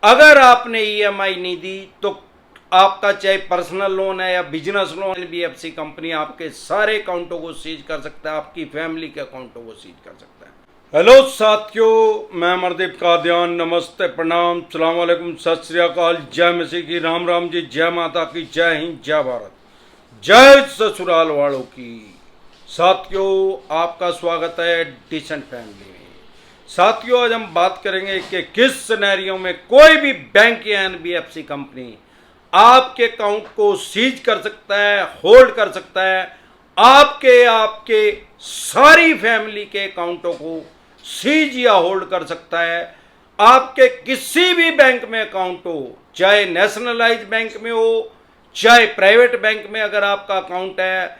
अगर आपने ईएमआई नहीं दी तो आपका चाहे पर्सनल लोन है या बिजनेस लोन, एनबीएफसी कंपनी आपके सारे अकाउंटों को सीज कर सकता है, आपकी फैमिली के अकाउंटों को सीज कर सकता है। हेलो साथियों, मैं अमरदीप कादियान, नमस्ते, प्रणाम, सलाम वालेकुम, सत श्री अकाल, जय मसीह की, राम राम जी, जय माता की, जय हिंद, जय भारत, जय ससुराल वालों की। साथियों, आपका स्वागत है डिसेंट फैमिली में। साथियों, आज हम बात करेंगे कि किस सिनेरियो में कोई भी बैंक या एनबीएफसी कंपनी आपके अकाउंट को सीज कर सकता है, होल्ड कर सकता है, आपके सारी फैमिली के अकाउंटों को सीज या होल्ड कर सकता है। आपके किसी भी बैंक में अकाउंट हो, चाहे नेशनलाइज बैंक में हो, चाहे प्राइवेट बैंक में अगर आपका अकाउंट है,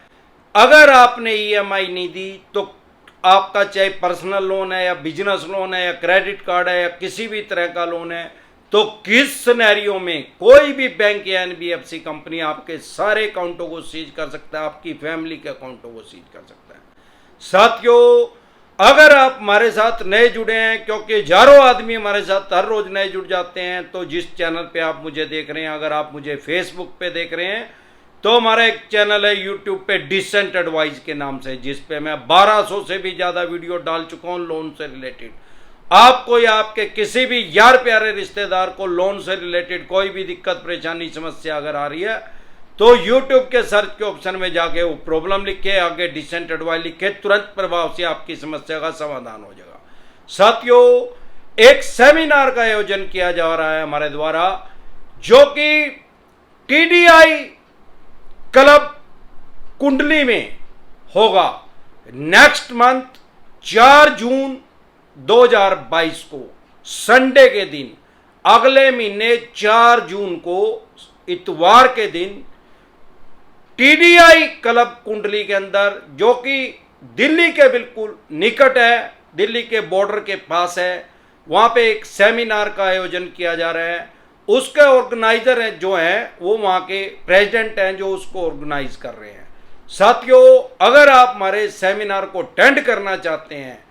अगर आपने ईएमआई नहीं दी तो आपका चाहे पर्सनल लोन है या बिजनेस लोन है या क्रेडिट कार्ड है या किसी भी तरह का लोन है, तो किस सिनेरियो में कोई भी बैंक या एनबीएफसी कंपनी आपके सारे अकाउंटों को सीज कर सकता है, आपकी फैमिली के अकाउंटों को सीज कर सकता है। साथियों, अगर आप हमारे साथ नए जुड़े हैं, क्योंकि हजारों आदमी हमारे साथ हर रोज नए जुड़ जाते हैं, तो जिस चैनल पे आप मुझे देख रहे हैं, अगर आप मुझे फेसबुक पे देख रहे हैं तो हमारा एक चैनल है यूट्यूब पे डिसेंट एडवाइस के नाम से, जिसपे मैं 1200 से भी ज्यादा वीडियो डाल चुका हूं लोन से रिलेटेड। आपको या आपके किसी भी यार प्यारे रिश्तेदार को लोन से रिलेटेड कोई भी दिक्कत, परेशानी, समस्या अगर आ रही है तो यूट्यूब के सर्च के ऑप्शन में जाके वो प्रॉब्लम लिखे, आगे डिसेंट एडवाइस लिखे, तुरंत प्रभाव से आपकी समस्या का समाधान हो जाएगा। साथियों, एक सेमिनार का आयोजन किया जा रहा है हमारे द्वारा, जो कि टीडीआई क्लब कुंडली में होगा नेक्स्ट मंथ 4 जून 2022 को, संडे के दिन, अगले महीने 4 जून को इतवार के दिन टीडीआई क्लब कुंडली के अंदर, जो कि दिल्ली के बिल्कुल निकट है, दिल्ली के बॉर्डर के पास है, वहां पे एक सेमिनार का आयोजन किया जा रहा है। उसके ऑर्गेनाइजर है जो हैं वो वहां के प्रेसिडेंट हैं जो उसको ऑर्गेनाइज कर रहे हैं। साथियों, अगर आप हमारे सेमिनार को अटेंड करना चाहते हैं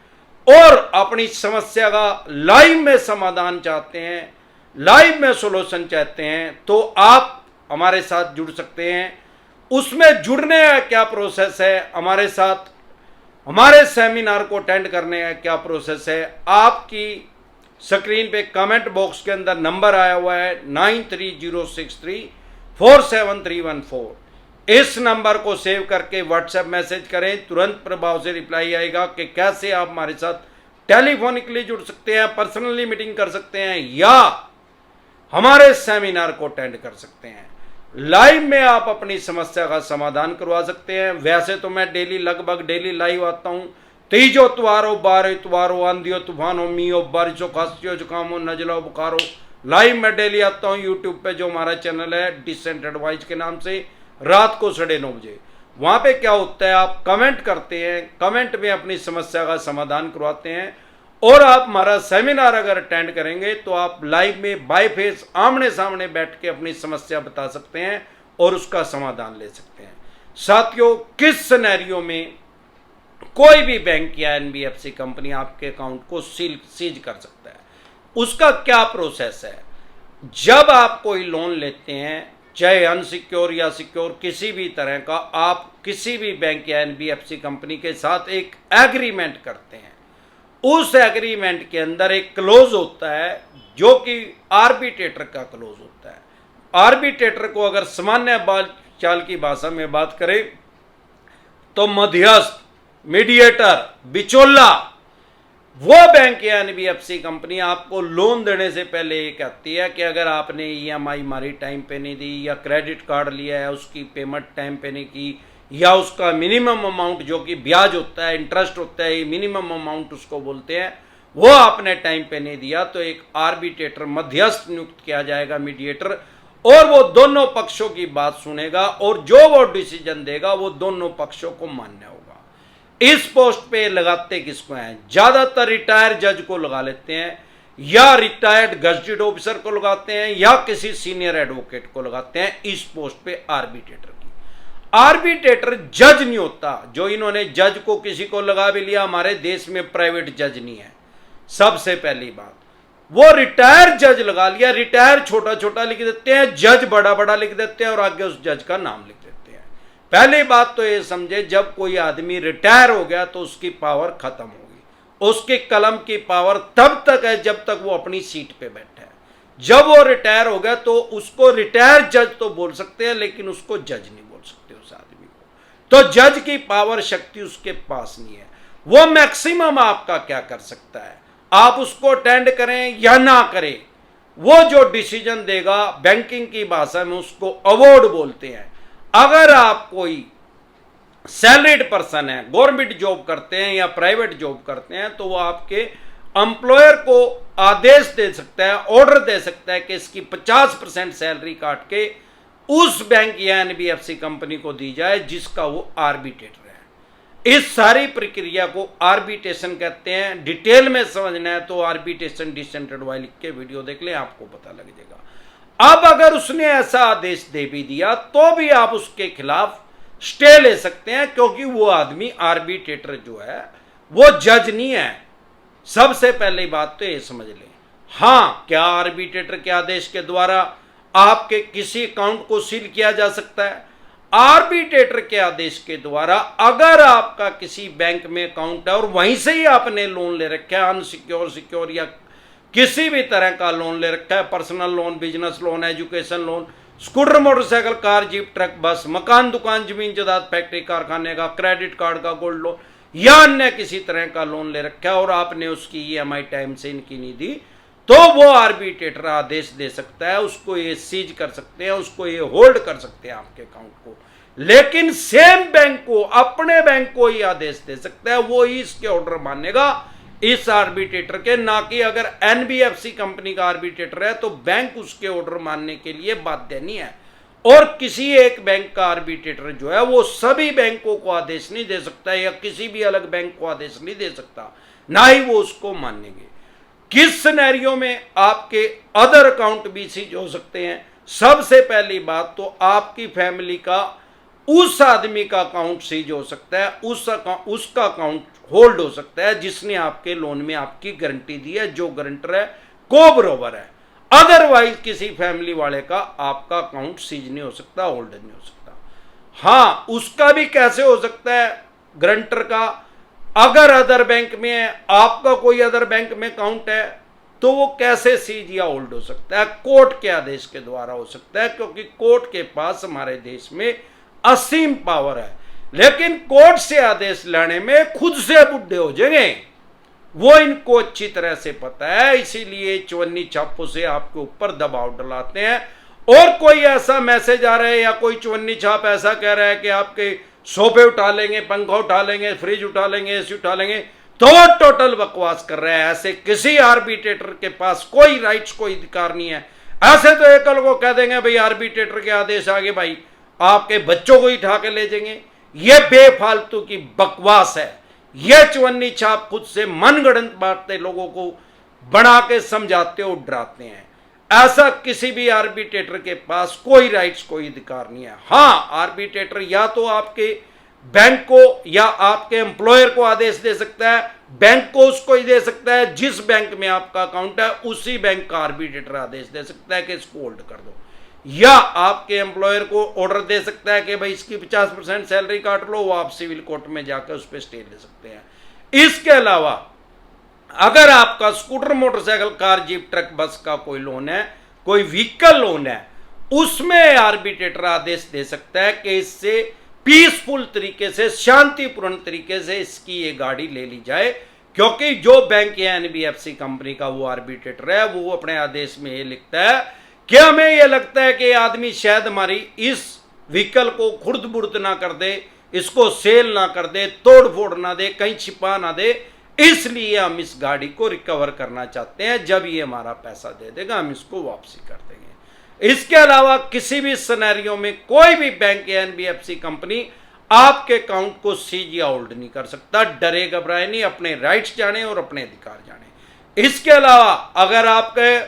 और अपनी समस्या का लाइव में समाधान चाहते हैं, लाइव में सॉल्यूशन चाहते हैं, तो आप हमारे साथ जुड़ सकते हैं। उसमें जुड़ने का क्या प्रोसेस है, हमारे साथ हमारे सेमिनार को अटेंड करने का क्या प्रोसेस है, आपकी स्क्रीन पे कमेंट बॉक्स के अंदर नंबर आया हुआ है 9306347314। इस नंबर को सेव करके व्हाट्सएप मैसेज करें, तुरंत प्रभाव से रिप्लाई आएगा कि कैसे आप हमारे साथ टेलीफोनिकली जुड़ सकते हैं, पर्सनली मीटिंग कर सकते हैं, या हमारे सेमिनार को अटेंड कर सकते हैं। लाइव में आप अपनी समस्या का समाधान करवा सकते हैं। वैसे तो मैं लगभग डेली लाइव आता हूं, तीजो त्वारो, बारो इतवारो, आंधियो तूफानो, मीओ बारिशो, खांसियो, जुकामो, नजलो, बुखारो, लाइव में डेली आता हूं यूट्यूब पे, जो हमारा चैनल है डिसेंट एडवाइस के नाम से, रात को 9:30 बजे। वहां पे क्या होता है, आप कमेंट करते हैं, कमेंट में अपनी समस्या का समाधान करवाते हैं, और आप हमारा सेमिनार अगर अटेंड करेंगे तो आप लाइव में बाय फेस आमने सामने बैठ के अपनी समस्या बता सकते हैं और उसका समाधान ले सकते हैं। साथियों, किस सिनेरियो में कोई भी बैंक या एनबीएफसी कंपनी आपके अकाउंट को सीज कर सकता है, उसका क्या प्रोसेस है। जब आप कोई लोन लेते हैं, चाहे अनसिक्योर या सिक्योर किसी भी तरह का, आप किसी भी बैंक या एनबीएफसी कंपनी के साथ एक एग्रीमेंट करते हैं। उस एग्रीमेंट के अंदर एक क्लोज होता है जो कि आर्बिट्रेटर का क्लोज होता है। आर्बिट्रेटर को अगर सामान्य चाल की भाषा में बात करें तो मध्यस्थ, मीडिएटर, बिचौला, वो बैंक या एनबीएफसी कंपनी आपको लोन देने से पहले ये कहती है कि अगर आपने ईएमआई हमारी टाइम पे नहीं दी, या क्रेडिट कार्ड लिया है उसकी पेमेंट टाइम पे नहीं की, या उसका मिनिमम अमाउंट जो कि ब्याज होता है, इंटरेस्ट होता है, मिनिमम अमाउंट उसको बोलते हैं, वो आपने टाइम पे नहीं दिया, तो एक आर्बिट्रेटर, मध्यस्थ नियुक्त किया जाएगा, मीडिएटर, और वो दोनों पक्षों की बात सुनेगा और जो वो डिसीजन देगा वो दोनों पक्षों को मान्य होगा। इस पोस्ट पे लगाते किसको हैं, ज्यादातर रिटायर्ड जज को लगा लेते हैं, या रिटायर्ड गजेटेड ऑफिसर को लगाते हैं, या किसी सीनियर एडवोकेट को लगाते हैं इस पोस्ट पे आर्बिट्रेटर की। आर्बिट्रेटर जज नहीं होता, जो इन्होंने जज को किसी को लगा भी लिया, हमारे देश में प्राइवेट जज नहीं है। सबसे पहली बात, वो रिटायर जज लगा लिया, रिटायर छोटा छोटा लिख देते हैं, जज बड़ा बड़ा लिख देते हैं और आगे उस जज का नाम लिख देते हैं। पहली बात तो ये समझे, जब कोई आदमी रिटायर हो गया तो उसकी पावर खत्म होगी। उसकी कलम की पावर तब तक है जब तक वो अपनी सीट पे बैठा है। जब वो रिटायर हो गया तो उसको रिटायर जज तो बोल सकते हैं, लेकिन उसको जज नहीं बोल सकते उस आदमी को। तो जज की पावर शक्ति उसके पास नहीं है। वो मैक्सिमम आपका क्या कर सकता है, आप उसको अटेंड करें या ना करें, वो जो डिसीजन देगा, बैंकिंग की भाषा में उसको अवार्ड बोलते हैं। अगर आप कोई सैलरीड पर्सन है, गवर्नमेंट जॉब करते हैं या प्राइवेट जॉब करते हैं, तो वो आपके एम्प्लॉयर को आदेश दे सकता है, ऑर्डर दे सकता है कि इसकी 50% सैलरी काट के उस बैंक या एनबीएफसी कंपनी को दी जाए जिसका वो आर्बिट्रेटर है। इस सारी प्रक्रिया को आर्बिट्रेशन कहते हैं। डिटेल में समझना है तो आर्बिट्रेशन डिसेंटेड वाई लिख के वीडियो देख लें, आपको पता लग जाएगा। अब अगर उसने ऐसा आदेश दे भी दिया तो भी आप उसके खिलाफ स्टे ले सकते हैं, क्योंकि वो आदमी आर्बिट्रेटर जो है वो जज नहीं है। सबसे पहली बात तो ये समझ लें, हां, क्या आर्बिट्रेटर के आदेश के द्वारा आपके किसी अकाउंट को सील किया जा सकता है? आर्बिट्रेटर के आदेश के द्वारा अगर आपका किसी बैंक में अकाउंट है और वहीं से ही आपने लोन ले रखा है, अनसिक्योर, सिक्योर या किसी भी तरह का लोन ले रखा है, personal loan, business loan, education loan, scooter, motorcycle, car, jeep, truck, बस, मकान, दुकान, जमीन जायदाद, फैक्ट्री, कारखाने का, क्रेडिट कार्ड का, गोल्ड लोन या अन्य किसी तरह का लोन ले रखा है और आपने उसकी ईएमआई टाइम से इनकी नहीं दी, तो वो आर्बिट्रेटर आदेश दे सकता है, उसको ये सीज कर सकते हैं, उसको ये होल्ड कर सकते हैं आपके अकाउंट को। लेकिन सेम बैंक को, अपने बैंक को ही आदेश दे सकता है, वो ही इसके ऑर्डर मानेगा इस आर्बिट्रेटर के, ना कि अगर एनबीएफसी कंपनी का आर्बिट्रेटर है तो बैंक उसके ऑर्डर मानने के लिए बाध्य नहीं है। और किसी एक बैंक का आर्बिट्रेटर जो है वो सभी बैंकों को आदेश नहीं दे सकता या किसी भी अलग बैंक को आदेश नहीं दे सकता, ना ही वो उसको मानेंगे। किस सिनेरियो में आपके अदर अकाउंट भी सीज हो सकते हैं? सबसे पहली बात तो आपकी फैमिली का उस आदमी का अकाउंट सीज हो सकता है, उसका अकाउंट होल्ड हो सकता है जिसने आपके लोन में आपकी गारंटी दी है, जो गारंटर है को बरोबर है। अदरवाइज किसी फैमिली वाले का आपका अकाउंट सीज नहीं हो सकता, होल्ड नहीं हो सकता। हां, उसका भी कैसे हो सकता है गारंटर का? अगर अदर बैंक में है, आपका कोई अदर बैंक में अकाउंट है, तो वो कैसे सीज या होल्ड हो सकता है? कोर्ट के आदेश के द्वारा हो सकता है, क्योंकि कोर्ट के पास हमारे देश में असीम पावर है। लेकिन कोर्ट से आदेश लाने में खुद से बुढ़े हो जाएंगे, वो इनको अच्छी तरह से पता है, इसीलिए चवन्नी छापों से आपके ऊपर दबाव डलाते हैं। और कोई ऐसा मैसेज आ रहा है या कोई चवन्नी छाप ऐसा कह रहा है कि आपके सोफे उठा लेंगे, पंखा उठा लेंगे, फ्रिज उठा लेंगे, एसी उठा लेंगे, तो वो टोटल बकवास कर रहा है। ऐसे किसी आर्बिट्रेटर के पास कोई राइट्स, कोई अधिकार नहीं है। ऐसे तो एक कल को कह देंगे भाई आर्बिट्रेटर के आदेश आगे भाई आपके बच्चों को ही उठा के ले जाएंगे। ये बेफालतू की बकवास है। ये चवन्नी छाप खुद से मनगढ़ंत बातें लोगों को बना के समझाते और डराते हैं। ऐसा किसी भी आर्बिट्रेटर के पास कोई राइट्स, कोई अधिकार नहीं है। हां, आर्बिट्रेटर या तो आपके बैंक को या आपके एम्प्लॉयर को आदेश दे सकता है, बैंक को उसको ही दे सकता है जिस बैंक में आपका अकाउंट है, उसी बैंक का आर्बिट्रेटर आदेश दे सकता है कि इसको होल्ड कर दो, या आपके एम्प्लॉयर को ऑर्डर दे सकता है कि भाई इसकी 50% सैलरी काट लो, वो आप सिविल कोर्ट में जाकर उस पर स्टे ले सकते हैं। इसके अलावा अगर आपका scooter, motorcycle, car, jeep, truck, बस का कोई लोन है, कोई व्हीकल लोन है, उसमें आर्बिट्रेटर आदेश दे सकता है कि इससे पीसफुल तरीके से, शांतिपूर्ण तरीके से इसकी ये गाड़ी ले ली जाए, क्योंकि जो बैंक या एनबीएफसी कंपनी का वो आर्बिट्रेटर है, वो अपने आदेश में ये लिखता है कि हमें ये लगता है कि आदमी शायद हमारी इस व्हीकल को खुर्द बुर्द ना कर दे, इसको सेल ना कर दे, तोड़ फोड़ ना दे, कहीं छिपा ना दे, इसलिए हम इस गाड़ी को रिकवर करना चाहते हैं। जब ये हमारा पैसा दे देगा हम इसको वापसी कर देंगे। इसके अलावा किसी भी सिनेरियो में कोई भी बैंक या एनबीएफसी कंपनी आपके अकाउंट को सीज या होल्ड नहीं कर सकता। डरे घबराए नहीं, अपने राइट्स जाने और अपने अधिकार जाने। इसके अलावा अगर आपके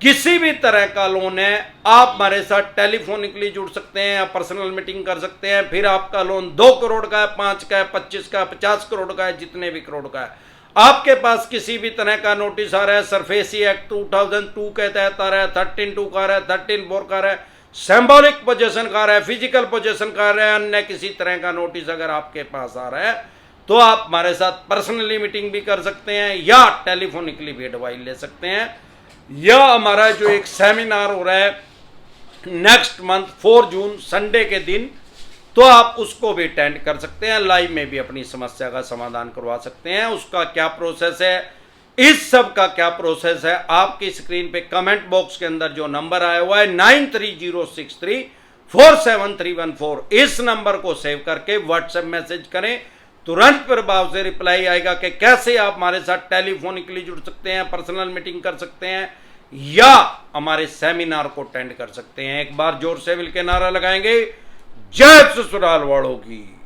किसी भी तरह का लोन है, आप हमारे साथ टेलीफोनिकली जुड़ सकते हैं या पर्सनल मीटिंग कर सकते हैं। फिर आपका लोन 2 करोड़ का है, 5 का है, 25 का है, 50 करोड़ का है, जितने भी करोड़ का है, आपके पास किसी भी तरह का नोटिस आ रहा है, सरफेसी एक्ट 2002 के तहत आ रहा है, 13(2) का आ रहा है, 13(4) का आ रहा है, सिंबॉलिक पोजेशन का आ रहा है, फिजिकल पोजेशन का आ रहा है, अन्य किसी तरह का नोटिस अगर आपके पास आ रहा है तो आप हमारे साथ पर्सनली मीटिंग भी कर सकते हैं या टेलीफोनिकली भी एडवाइस ले सकते हैं, या हमारा जो एक सेमिनार हो रहा है नेक्स्ट मंथ 4 जून संडे के दिन, तो आप उसको भी अटेंड कर सकते हैं, लाइव में भी अपनी समस्या का समाधान करवा सकते हैं। उसका क्या प्रोसेस है, इस सब का क्या प्रोसेस है, आपकी स्क्रीन पे कमेंट बॉक्स के अंदर जो नंबर आया हुआ है 9306347314, इस नंबर को सेव करके व्हाट्सएप मैसेज करें, तुरंत प्रभाव से रिप्लाई आएगा कि कैसे आप हमारे साथ टेलीफोनिकली जुड़ सकते हैं, पर्सनल मीटिंग कर सकते हैं या हमारे सेमिनार को अटेंड कर सकते हैं। एक बार जोर से मिलकर नारा लगाएंगे, जय ससुराल वालों की।